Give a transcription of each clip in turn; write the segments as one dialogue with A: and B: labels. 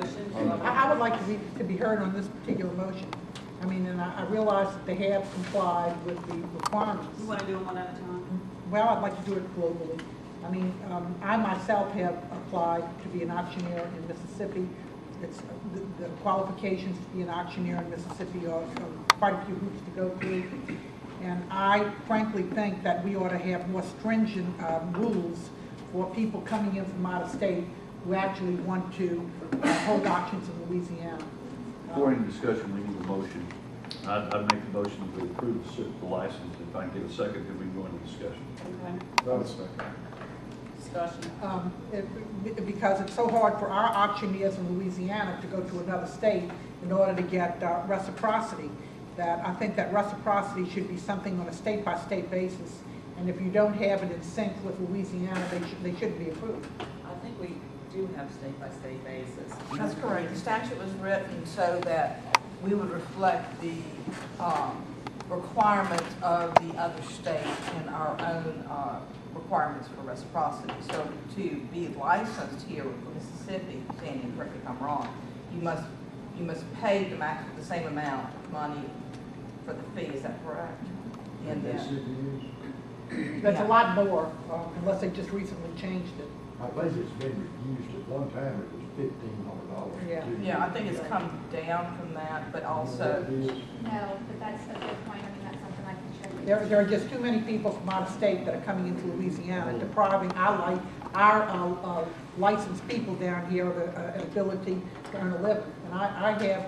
A: motion?
B: I would like to be heard on this particular motion. I mean, and I realize that they have complied with the requirements.
A: You want to do them one at a time?
B: Well, I'd like to do it globally. I mean, I myself have applied to be an auctioneer in Mississippi. It's, the qualifications to be an auctioneer in Mississippi are quite a few hoops to go through. And I frankly think that we ought to have more stringent rules for people coming in from out of state who actually want to hold auctions in Louisiana.
C: Before any discussion, we need a motion. I'd make the motion to approve the license. If I can get a second, then we can go into discussion.
A: Okay. Discussion.
B: Because it's so hard for our auctioneers in Louisiana to go to another state in order to get reciprocity, that I think that reciprocity should be something on a state-by-state basis. And if you don't have it in sync with Louisiana, they shouldn't be approved.
A: I think we do have state-by-state basis.
D: That's correct. The statute was written so that we would reflect the requirements of the other state and our own requirements for reciprocity. So to be licensed here in Mississippi, Sandy, correct me if I'm wrong, you must pay the same amount of money for the fee. Is that correct? And
B: That's
D: Yeah.
B: a lot more, unless they just recently changed it.
E: I think it's been reduced. At one time, it was $1,500.
D: yeah, I think it's come down from that, but also.
F: No, but that's a good point. I mean, that's something I can show you.
B: There are just too many people from out of state that are coming into Louisiana, depriving our licensed people down here of an ability to earn a living. And I have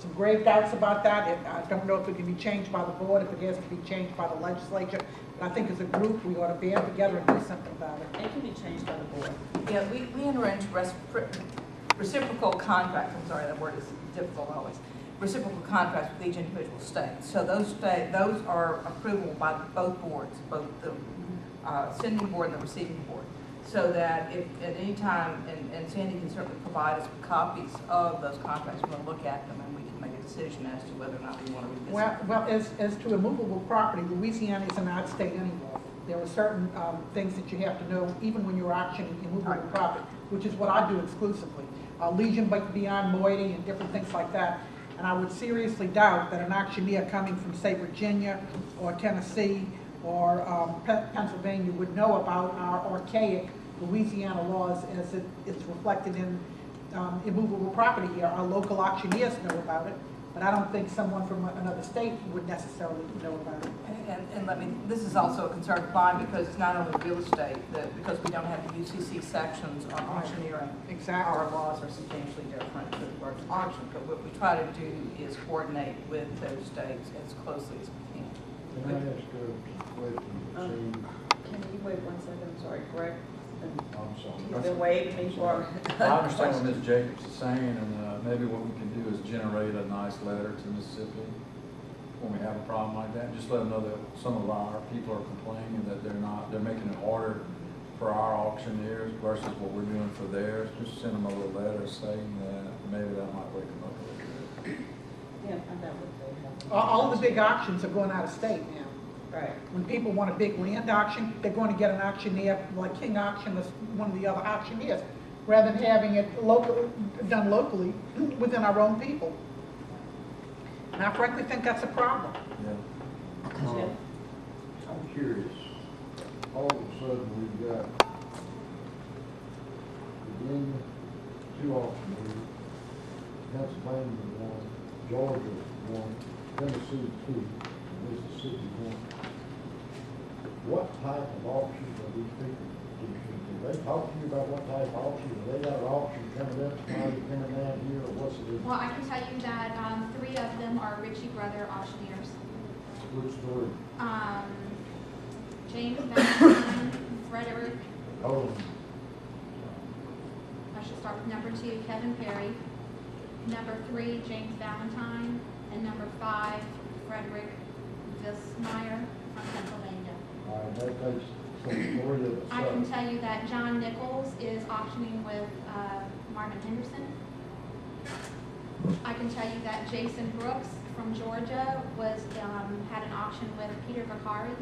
B: some grave doubts about that. I don't know if it can be changed by the board, if it has to be changed by the legislature. But I think as a group, we ought to band together and do something about it.
A: It can be changed by the board.
D: Yeah, we enter into reciprocal contracts, I'm sorry, that word is difficult always, reciprocal contracts with each individual state. So those are approvable by both boards, both the sending board and the receiving board. So that if at any time, and Sandy can certainly provide us with copies of those contracts, we'll look at them and we can make a decision as to whether or not we want to revisit.
B: Well, as to immovable property, Louisiana is not a state anymore. There are certain things that you have to know, even when you're auctioning immovable property, which is what I do exclusively. Legion Beyond Moiety and different things like that. And I would seriously doubt that an auctioneer coming from, say, Virginia or Tennessee or Pennsylvania would know about our archaic Louisiana laws as it's reflected in immovable property here. Our local auctioneers know about it, but I don't think someone from another state would necessarily know about it.
D: And this is also a concern of mine because it's not only real estate, because we don't have the UCC sections on auctioneering.
B: Exactly.
D: Our laws are substantially different with regard to auction, but what we try to do is coordinate with those states as closely as we can.
E: Can I ask a question?
A: Can you wait 1 second? I'm sorry, Greg.
E: I'm sorry.
A: You've been waiting me for.
G: I understand what Ms. Jacobs is saying, and maybe what we can do is generate a nice letter to Mississippi when we have a problem like that. Just let them know that some of our people are complaining that they're making it harder for our auctioneers versus what we're doing for theirs. Just send them a little letter saying that. Maybe that might wake them up a little bit.
A: Yeah, find out what they have.
B: All of the big auctions are going out of state now.
A: Right.
B: When people want a big land auction, they're going to get an auctioneer like King Auction or one of the other auctioneers, rather than having it done locally within our own people. And I frankly think that's a problem.
G: Yeah.
E: I'm curious. All of a sudden, we've got Virginia, 2 auctioneers, Pennsylvania 1, Georgia 1, Tennessee 2, Mississippi 1. What type of auctions are these people? Do they talk to you about what type of auction? Have they got an auction coming up, somebody coming down here, or what's it?
F: Well, I can tell you that 3 of them are Ritchie Brother auctioneers.
E: Which story?
F: James Valentine, Frederick,
E: Oh,
F: I should start with number 2, Kevin Perry, number 3, James Valentine, and number 5, Frederick Vismeyer from Pennsylvania.
E: that takes some story of
F: I can
E: itself.
F: tell you that John Nichols is auctioning with Marvin Henderson. I can tell you that Jason Brooks from Georgia had an auction with Peter Vicari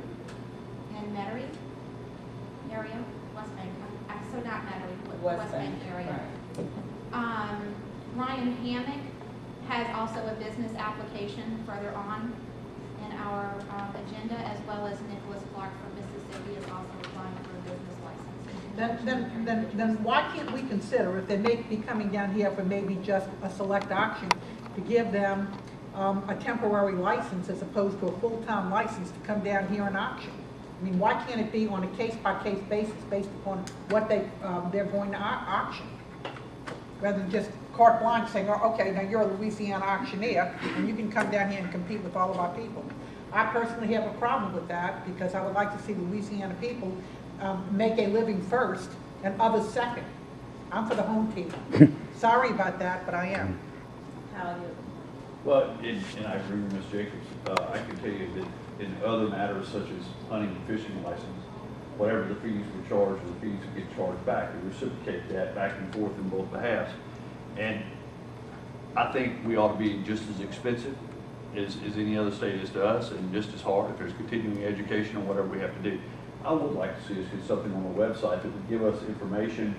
F: in Metairie area, West Bank. So not Metairie, but West Bank area.
A: Right.
F: Hammock has also a business application further on in our agenda, as well as Nicholas Clark from Mississippi is also applying for a business license.
B: Then why can't we consider, if they may be coming down here for maybe just a select auction, to give them a temporary license as opposed to a full-time license to come down here and auction? I mean, why can't it be on a case-by-case basis based upon what they're going to auction? Rather than just carte blanche saying, oh, okay, now you're a Louisiana auctioneer and you can come down here and compete with all of our people. I personally have a problem with that because I would like to see Louisiana people make a living first and others second. I'm for the home team. Sorry about that, but I am.
A: How you,
C: Well, and I agree with Ms. Jacobs. I can tell you that in other matters such as hunting and fishing license, whatever the fees were charged, or the fees get charged back, we reciprocate that back and forth in both behalves. And I think we ought to be just as expensive as any other state is to us, and just as hard if there's continuing education or whatever we have to do. I would like to see us get something on the website that would give us information.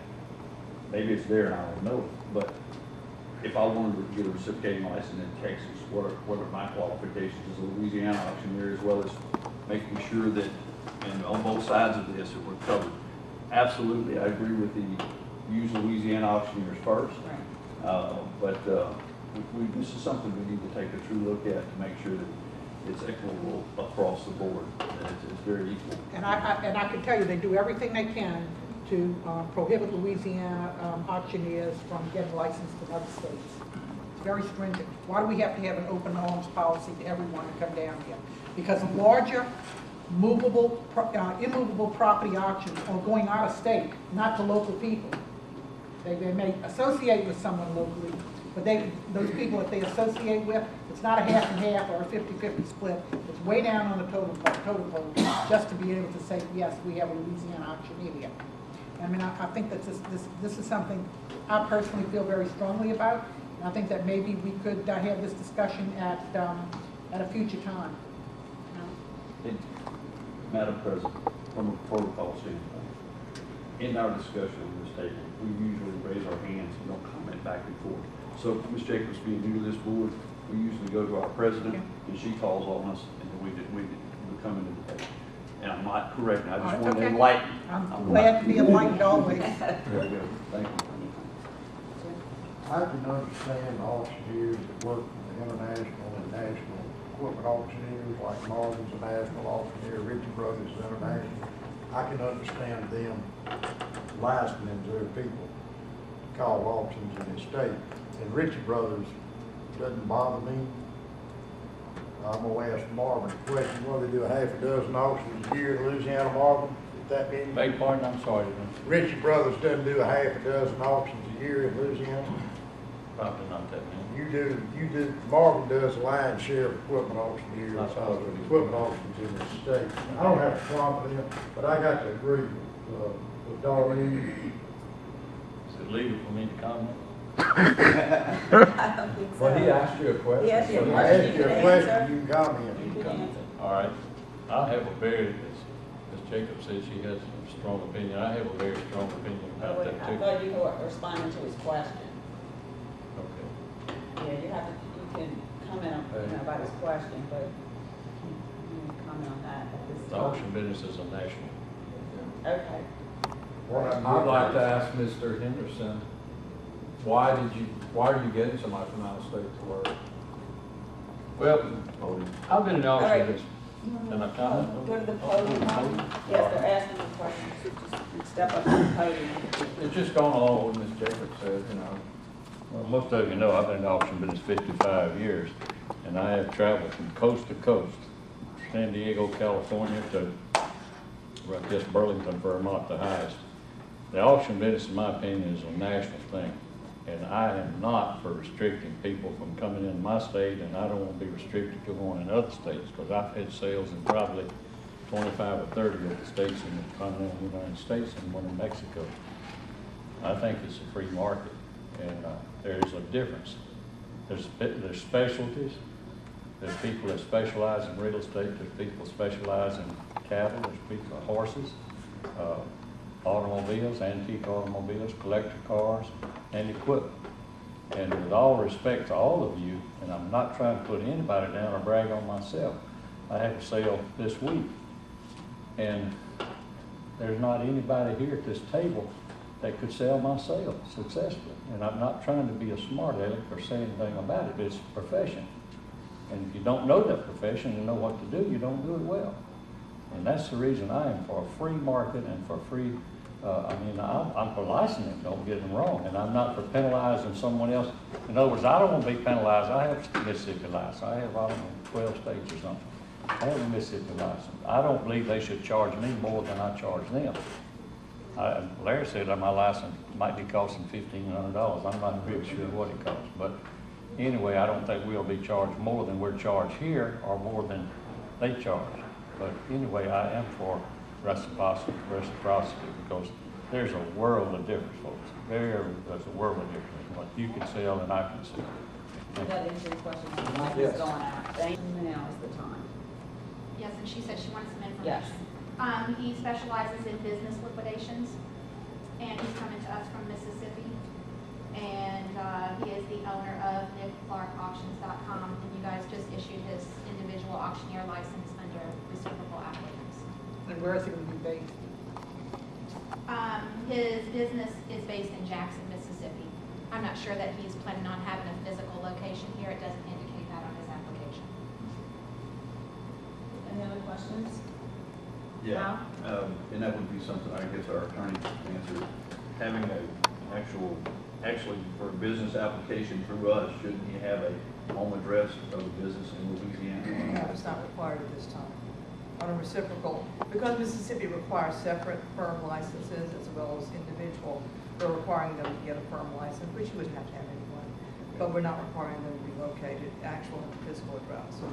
C: Maybe it's there and I don't know it, but if I wanted to get a reciprocating license in Texas, what are my qualifications as a Louisiana auctioneer, as well as making sure that, and on both sides of this, that we're covered. Absolutely, I agree with the use Louisiana auctioneers first, but this is something we need to take a true look at to make sure that it's equitable across the board, that it's very equal.
B: And I can tell you, they do everything they can to prohibit Louisiana auctioneers from getting licensed in other states. It's very stringent. Why do we have to have an open arms policy to everyone to come down here? Because larger, immovable property auctions are going out of state, not to local people. They may associate with someone locally, but those people that they associate with, it's not a half and half or a 50-50 split. It's way down on the total pole just to be able to say, yes, we have a Louisiana auctioneer here. I mean, I think that this is something I personally feel very strongly about. And I think that maybe we could have this discussion at a future time.
C: Madam President, from a protocol standpoint, in our discussion on this table, we usually raise our hands and don't comment back and forth. So, Ms. Jacobs being new to this board, we usually go to our president, and she calls on us, and then we come into the table. And I'm not correct, I just want to enlighten.
B: I'm glad to be enlightened always.
C: Very good, thank you.
E: I can understand auctioneers that work for the international and national equipment auctioneers, like Marvin's a national auctioneer, Ritchie Brothers is international. I can understand them licensing their people to call auctions in the state. And Ritchie Brothers doesn't bother me. I'm gonna ask Marvin a question, what, they do a half a dozen auctions a year in Louisiana, Marvin? If that means
G: Beg pardon, I'm sorry.
E: Ritchie Brothers doesn't do a half a dozen auctions a year in Louisiana?
G: Probably not that many.
E: Marvin does a lion's share of equipment auction years,
G: That's what it is.
E: equipment auctions in the state. I don't have a problem with them, but I got to agree with Darlene.
G: Is it legal for me to comment?
A: I don't think so.
G: Well, he asked you a question.
A: Yes,
G: so
A: he
E: I
A: asked.
E: asked you a question, you can comment.
A: You can answer.
G: All right. I have a very, as Jacob said, she has a strong opinion. I have a very strong opinion
A: Oh,
G: about
A: wait,
G: that
A: I
G: too.
A: thought you were responding to his question.
G: Okay.
A: Yeah, you can comment on, about his question, but you can comment on that at this
G: The
A: time.
G: auction business is a national.
A: Okay.
E: What I'm
G: I'd like to
E: getting
G: ask Mr. Henderson, why are you getting somebody from out of state to work?
H: Well, I've been in the
A: All right.
H: auction business. Can I comment?
A: Go to the podium. Yes, they're asking you questions. Just step up to the podium.
G: It's just going along with what Ms. Jacobs said, you know.
H: Well, most of you know, I've been in the auction business 55 years, and I have traveled from coast to coast, San Diego, California, to, well, I guess Burlington, Vermont, the highest. The auction business, in my opinion, is a national thing, and I am not for restricting people from coming in my state, and I don't want to be restricted to going in other states, because I've had sales in probably 25 or 30 of the states in the continental United States and one in Mexico. I think it's a free market, and there's a difference. There's specialties. There's people that specialize in real estate. There's people that specialize in cattle. There's people horses, automobiles, antique automobiles, collector cars, and equipment. And with all respect to all of you, and I'm not trying to put anybody down or brag on myself, I had a sale this week. And there's not anybody here at this table that could sell my sale successfully. And I'm not trying to be a smart aleck or say anything about it, but it's a profession. And if you don't know that profession and know what to do, you don't do it well. And that's the reason I am for a free market and for free, I'm for licensing, don't get me wrong, and I'm not for penalizing someone else. In other words, I don't want to be penalized. I have a Mississippi license. I have, 12 states or something. I have a Mississippi license. I don't believe they should charge me more than I charge them. Larry said that my license might be costing $1,500. I'm not really sure what it costs, but anyway, I don't think we'll be charged more than we're charged here or more than they charge. But anyway, I am for reciprocity because there's a world of difference, folks. There's a world of difference. What you can sell and I can sell.
A: Does that answer your question? Mike is
G: Yes.
A: going out. Thank you. Now is the time.
F: Yes, and she said she wanted some
A: Yes.
F: information. He specializes in business liquidations, and he's coming to us from Mississippi. And he is the owner of NickClarkAuctions.com, and you guys just issued his individual auctioneer license under reciprocal applicants.
B: And where is it going to be based?
F: His business is based in Jackson, Mississippi. I'm not sure that he's planning on having a physical location here. It doesn't indicate that on his application.
A: Any other questions?
C: Yeah, and that would be something I guess our attorney can answer. Having actually for a business application through us, shouldn't he have a home address of a business in Louisiana?
D: No, it's not required at this time. On a reciprocal, because Mississippi requires separate firm licenses as well as individual, we're requiring them to get a firm license, which you would have to have anyway. But we're not requiring them to be located, actual and physical address. So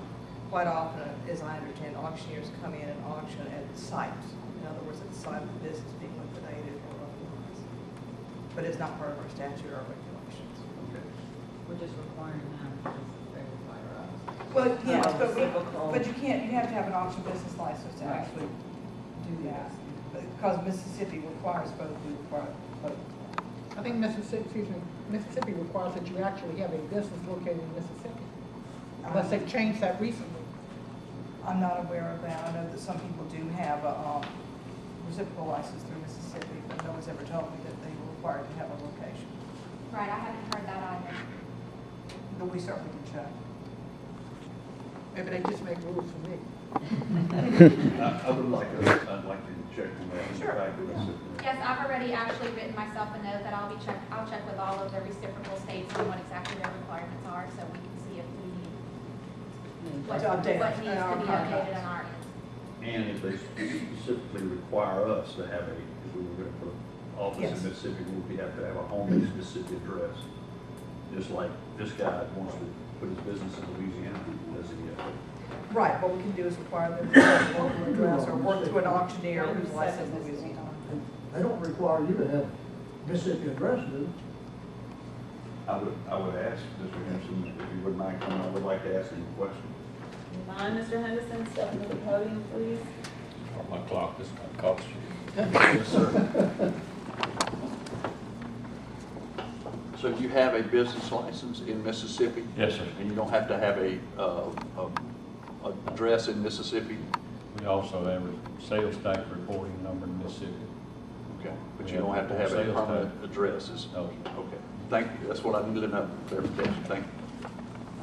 D: quite often, as I understand, auctioneers come in and auction at sites. In other words, at the site of the business being liquidated or otherwise. But it's not part of our statute or regulations.
C: Okay.
A: We're just requiring them because they require us.
D: Well, yes,
A: Reciprocal.
D: but you have to have an auction business license to
A: Right.
D: actually do that. Because Mississippi requires both, we require both.
B: I think Mississippi requires that you actually have a business located in Mississippi, unless they've changed that recently.
D: I'm not aware of that. I know that some people do have a reciprocal license through Mississippi, but no one's ever told me that they were required to have a location.
F: Right, I haven't heard that either.
D: But we certainly can check.
B: Maybe they just make rules for me.
C: I'd like to check on that.
D: Sure.
F: Yes, I've already actually written myself a note that I'll check with all of the reciprocal states on what exactly their requirements are, so we can see if we need, what
D: To update
F: needs to be
D: in our
F: updated
D: contracts.
F: on our end.
C: And if they specifically require us to have if we were going to put an office
D: Yes.
C: in Mississippi, we have to have a home in Mississippi address. Just like this guy wants to put his business in Louisiana, does he?
D: Right, what we can do is require them to have a local address or work through an auctioneer who's licensed in Louisiana.
E: They don't require you to have Mississippi address, do
C: I would ask Mr. Henderson, if you wouldn't mind coming, I would like to ask him a question.
A: You mind, Mr. Henderson, stepping to the podium, please?
H: My clock, this is gonna cost you.
C: Yes, sir. So you have a business license in Mississippi?
H: Yes, sir.
C: And you don't have to have a address in Mississippi?
H: We also have a sales tax reporting number in Mississippi.
C: Okay, but you don't have to have a permanent address?
H: No, sir.
C: Okay, thank you, that's what I needed to know, clarification, thank you.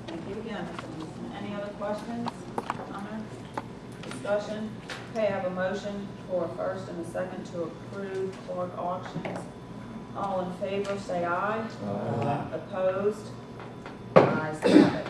A: Thank you again, Mr. Henderson. Any other questions, comments, discussion? Okay, I have a motion for a first and a second to approve Clark Auctions. All in favor, say aye.
E: Aye.
A: Opposed? Ayes have it.